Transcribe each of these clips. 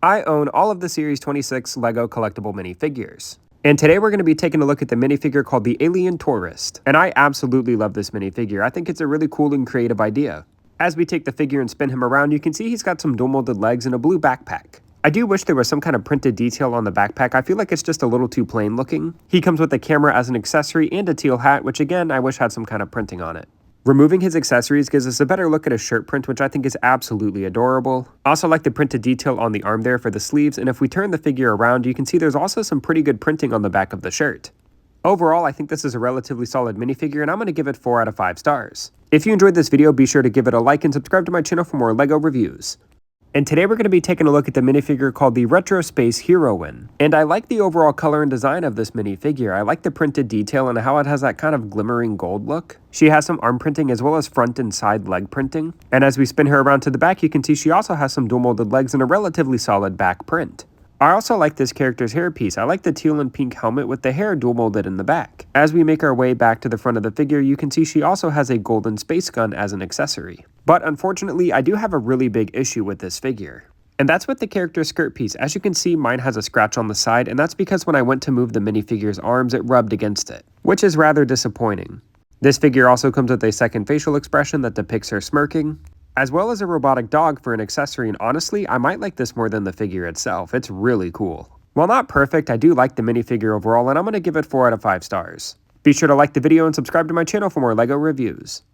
I own all of the Series 26 Lego Collectible minifigures. And today we're going to be taking a look at the minifigure called the Alien Tourist. And I absolutely love this minifigure. I think it's a really cool and creative idea. As we take the figure and spin him around, you can see he's got some dual molded legs and a blue backpack. I do wish there was some kind of printed detail on the backpack. I feel like it's just a little too plain looking. He comes with a camera as an accessory and a teal hat, which again, I wish had some kind of printing on it. Removing his accessories gives us a better look at his shirt print, which I think is absolutely adorable. I also like the printed detail on the arm there for the sleeves, and if we turn the figure around, you can see there's also some pretty good printing on the back of the shirt. Overall, I think this is a relatively solid minifigure, and I'm going to give it 4 out of 5 stars. If you enjoyed this video, be sure to give it a like and subscribe to my channel for more LEGO reviews. And today we're going to be taking a look at the minifigure called the Retro Space Heroine. And I like the overall color and design of this minifigure. I like the printed detail and how it has that kind of glimmering gold look. She has some arm printing as well as front and side leg printing. And as we spin her around to the back, you can see she also has some dual molded legs and a relatively solid back print. I also like this character's hairpiece. I like the teal and pink helmet with the hair dual molded in the back. As we make our way back to the front of the figure, you can see she also has a golden space gun as an accessory. But unfortunately, I do have a really big issue with this figure. And that's with the character's skirt piece. As you can see, mine has a scratch on the side, and that's because when I went to move the minifigure's arms, it rubbed against it, which is rather disappointing. This figure also comes with a second facial expression that depicts her smirking, as well as a robotic dog for an accessory, and honestly, I might like this more than the figure itself. It's really cool. While not perfect, I do like the minifigure overall, and I'm going to give it 4 out of 5 stars. Be sure to like the video and subscribe to my channel for more LEGO reviews.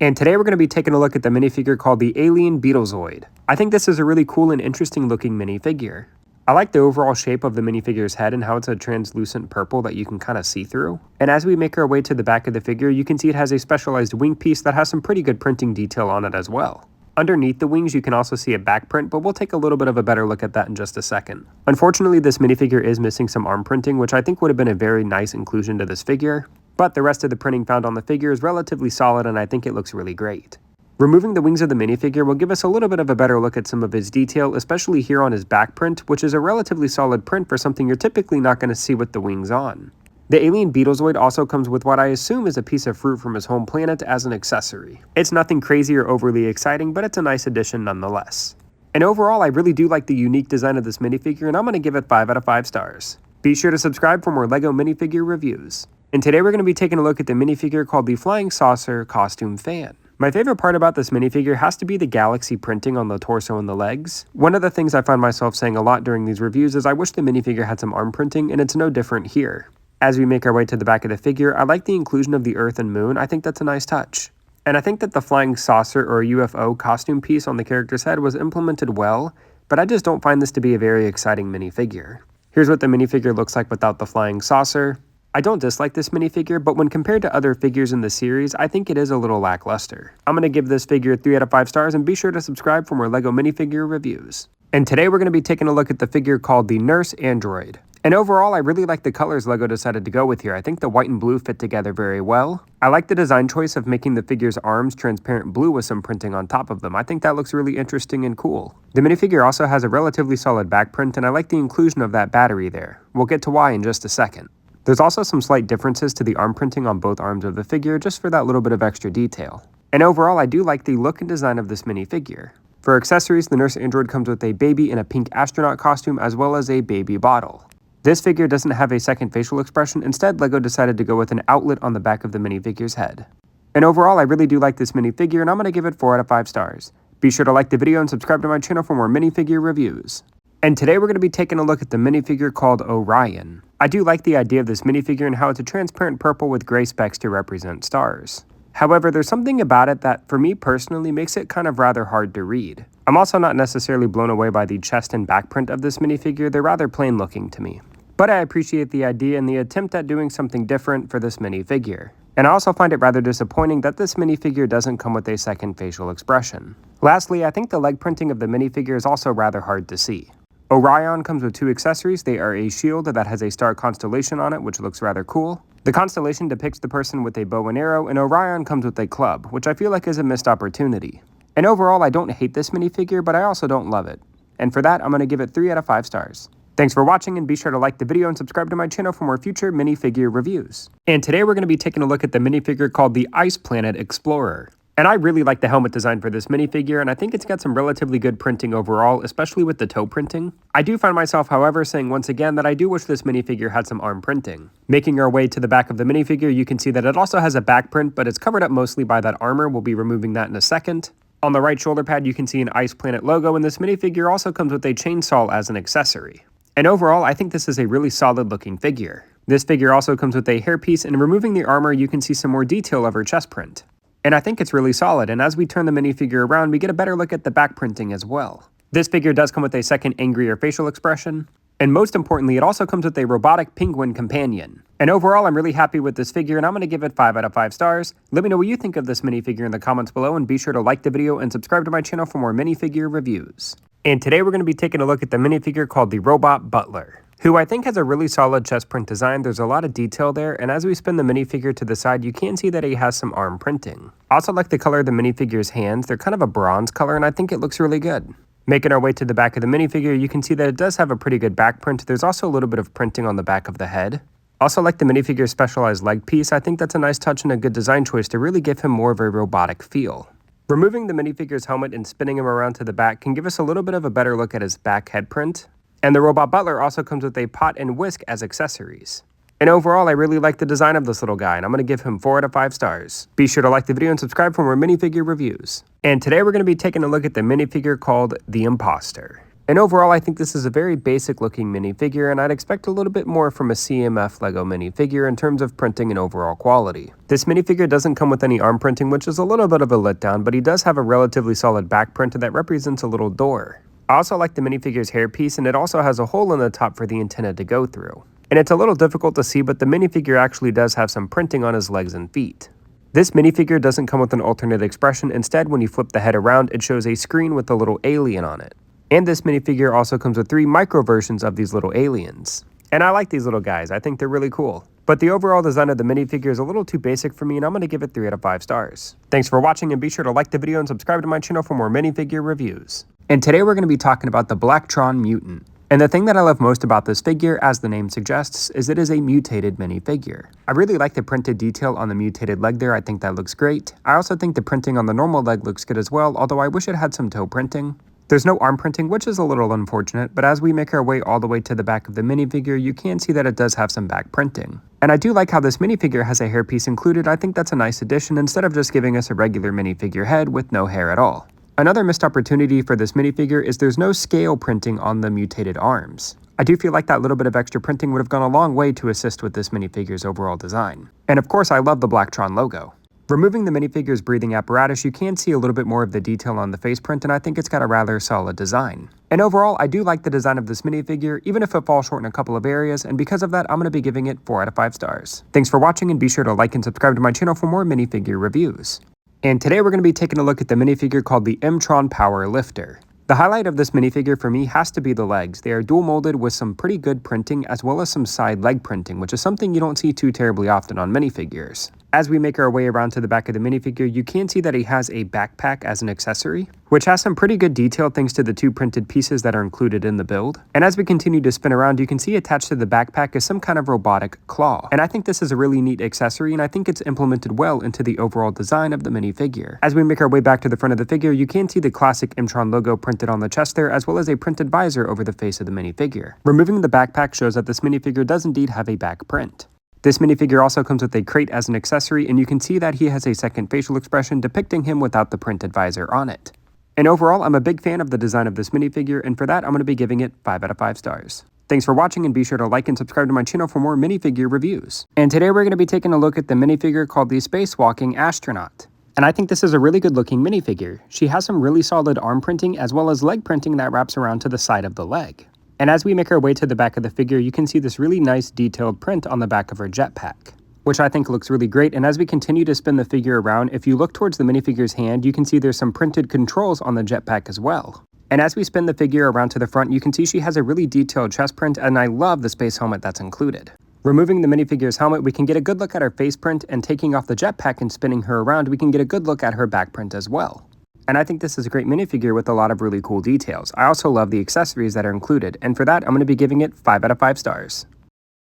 And today we're going to be taking a look at the minifigure called the Alien Beetle Zoid. I think this is a really cool and interesting looking minifigure. I like the overall shape of the minifigure's head and how it's a translucent purple that you can kind of see through. And as we make our way to the back of the figure, you can see it has a specialized wing piece that has some pretty good printing detail on it as well. Underneath the wings, you can also see a back print, but we'll take a little bit of a better look at that in just a second. Unfortunately, this minifigure is missing some arm printing, which I think would have been a very nice inclusion to this figure. But the rest of the printing found on the figure is relatively solid, and I think it looks really great. Removing the wings of the minifigure will give us a little bit of a better look at some of his detail, especially here on his back print, which is a relatively solid print for something you're typically not going to see with the wings on. The Alien Beetle Zoid also comes with what I assume is a piece of fruit from his home planet as an accessory. It's nothing crazy or overly exciting, but it's a nice addition nonetheless. And overall, I really do like the unique design of this minifigure, and I'm going to give it 5 out of 5 stars. Be sure to subscribe for more LEGO minifigure reviews. And today we're going to be taking a look at the minifigure called the Flying Saucer Costume Fan. My favorite part about this minifigure has to be the galaxy printing on the torso and the legs. One of the things I find myself saying a lot during these reviews is I wish the minifigure had some arm printing, and it's no different here. As we make our way to the back of the figure, I like the inclusion of the Earth and Moon. I think that's a nice touch. And I think that the flying saucer or UFO costume piece on the character's head was implemented well, but I just don't find this to be a very exciting minifigure. Here's what the minifigure looks like without the flying saucer. I don't dislike this minifigure, but when compared to other figures in the series, I think it is a little lackluster. I'm going to give this figure 3 out of 5 stars, and be sure to subscribe for more LEGO minifigure reviews. And today we're going to be taking a look at the figure called the Nurse Android. And overall, I really like the colors LEGO decided to go with here. I think the white and blue fit together very well. I like the design choice of making the figure's arms transparent blue with some printing on top of them. I think that looks really interesting and cool. The minifigure also has a relatively solid back print, and I like the inclusion of that battery there. We'll get to why in just a second. There's also some slight differences to the arm printing on both arms of the figure, just for that little bit of extra detail. And overall, I do like the look and design of this minifigure. For accessories, the Nurse Android comes with a baby in a pink astronaut costume as well as a baby bottle. This figure doesn't have a second facial expression. Instead, LEGO decided to go with an outlet on the back of the minifigure's head. And overall, I really do like this minifigure, and I'm going to give it 4 out of 5 stars. Be sure to like the video and subscribe to my channel for more minifigure reviews. And today we're going to be taking a look at the minifigure called Orion. I do like the idea of this minifigure and how it's a transparent purple with gray specks to represent stars. However, there's something about it that, for me personally, makes it kind of rather hard to read. I'm also not necessarily blown away by the chest and back print of this minifigure. They're rather plain looking to me. But I appreciate the idea and the attempt at doing something different for this minifigure. And I also find it rather disappointing that this minifigure doesn't come with a second facial expression. Lastly, I think the leg printing of the minifigure is also rather hard to see. Orion comes with 2 accessories. They are a shield that has a star constellation on it, which looks rather cool. The constellation depicts the person with a bow and arrow, and Orion comes with a club, which I feel like is a missed opportunity. And overall, I don't hate this minifigure, but I also don't love it. And for that, I'm going to give it 3 out of 5 stars. Thanks for watching, and be sure to like the video and subscribe to my channel for more future minifigure reviews. And today we're going to be taking a look at the minifigure called the Ice Planet Explorer. And I really like the helmet design for this minifigure, and I think it's got some relatively good printing overall, especially with the toe printing. I do find myself, however, saying once again that I do wish this minifigure had some arm printing. Making our way to the back of the minifigure, you can see that it also has a back print, but it's covered up mostly by that armor. We'll be removing that in a second. On the right shoulder pad, you can see an Ice Planet logo, and this minifigure also comes with a chainsaw as an accessory. And overall, I think this is a really solid looking figure. This figure also comes with a hairpiece, and removing the armor, you can see some more detail of her chest print. And I think it's really solid, and as we turn the minifigure around, we get a better look at the back printing as well. This figure does come with a second angrier facial expression, and most importantly, it also comes with a robotic penguin companion. And overall, I'm really happy with this figure, and I'm going to give it 5 out of 5 stars. Let me know what you think of this minifigure in the comments below, and be sure to like the video and subscribe to my channel for more minifigure reviews. And today we're going to be taking a look at the minifigure called the Robot Butler, who I think has a really solid chest print design. There's a lot of detail there, and as we spin the minifigure to the side, you can see that he has some arm printing. I also like the color of the minifigure's hands. They're kind of a bronze color, and I think it looks really good. Making our way to the back of the minifigure, you can see that it does have a pretty good back print. There's also a little bit of printing on the back of the head. Also like the minifigure's specialized leg piece. I think that's a nice touch and a good design choice to really give him more of a robotic feel. Removing the minifigure's helmet and spinning him around to the back can give us a little bit of a better look at his back head print. And the Robot Butler also comes with a pot and whisk as accessories. And overall, I really like the design of this little guy, and I'm going to give him 4 out of 5 stars. Be sure to like the video and subscribe for more minifigure reviews. And today we're going to be taking a look at the minifigure called the Imposter. And overall, I think this is a very basic looking minifigure, and I'd expect a little bit more from a CMF Lego minifigure in terms of printing and overall quality. This minifigure doesn't come with any arm printing, which is a little bit of a letdown, but he does have a relatively solid back print that represents a little door. I also like the minifigure's hairpiece, and it also has a hole in the top for the antenna to go through. And it's a little difficult to see, but the minifigure actually does have some printing on his legs and feet. This minifigure doesn't come with an alternate expression. Instead, when you flip the head around, it shows a screen with a little alien on it. And this minifigure also comes with 3 micro versions of these little aliens. And I like these little guys. I think they're really cool. But the overall design of the minifigure is a little too basic for me, and I'm going to give it 3 out of 5 stars. Thanks for watching, and be sure to like the video and subscribe to my channel for more minifigure reviews. And today we're going to be talking about the Black Tron Mutant. And the thing that I love most about this figure, as the name suggests, is it is a mutated minifigure. I really like the printed detail on the mutated leg there. I think that looks great. I also think the printing on the normal leg looks good as well, although I wish it had some toe printing. There's no arm printing, which is a little unfortunate, but as we make our way all the way to the back of the minifigure, you can see that it does have some back printing. And I do like how this minifigure has a hairpiece included. I think that's a nice addition instead of just giving us a regular minifigure head with no hair at all. Another missed opportunity for this minifigure is there's no scale printing on the mutated arms. I do feel like that little bit of extra printing would have gone a long way to assist with this minifigure's overall design. And of course, I love the Black Tron logo. Removing the minifigure's breathing apparatus, you can see a little bit more of the detail on the face print, and I think it's got a rather solid design. And overall, I do like the design of this minifigure, even if it falls short in a couple of areas, and because of that, I'm going to be giving it 4 out of 5 stars. Thanks for watching, and be sure to like and subscribe to my channel for more minifigure reviews. And today we're going to be taking a look at the minifigure called the M-Tron Power Lifter. The highlight of this minifigure for me has to be the legs. They are dual molded with some pretty good printing as well as some side leg printing, which is something you don't see too terribly often on minifigures. As we make our way around to the back of the minifigure, you can see that he has a backpack as an accessory, which has some pretty good detail thanks to the 2 printed pieces that are included in the build. And as we continue to spin around, you can see attached to the backpack is some kind of robotic claw. And I think this is a really neat accessory, and I think it's implemented well into the overall design of the minifigure. As we make our way back to the front of the figure, you can see the classic M-Tron logo printed on the chest there, as well as a printed visor over the face of the minifigure. Removing the backpack shows that this minifigure does indeed have a back print. This minifigure also comes with a crate as an accessory, and you can see that he has a second facial expression depicting him without the printed visor on it. And overall, I'm a big fan of the design of this minifigure, and for that, I'm going to be giving it 5 out of 5 stars. Thanks for watching, and be sure to like and subscribe to my channel for more minifigure reviews. And today we're going to be taking a look at the minifigure called the Spacewalking Astronaut. And I think this is a really good looking minifigure. She has some really solid arm printing as well as leg printing that wraps around to the side of the leg. And as we make our way to the back of the figure, you can see this really nice detailed print on the back of her jetpack, which I think looks really great. And as we continue to spin the figure around, if you look towards the minifigure's hand, you can see there's some printed controls on the jetpack as well. And as we spin the figure around to the front, you can see she has a really detailed chest print, and I love the space helmet that's included. Removing the minifigure's helmet, we can get a good look at her face print, and taking off the jetpack and spinning her around, we can get a good look at her back print as well. And I think this is a great minifigure with a lot of really cool details. I also love the accessories that are included, and for that, I'm going to be giving it 5 out of 5 stars.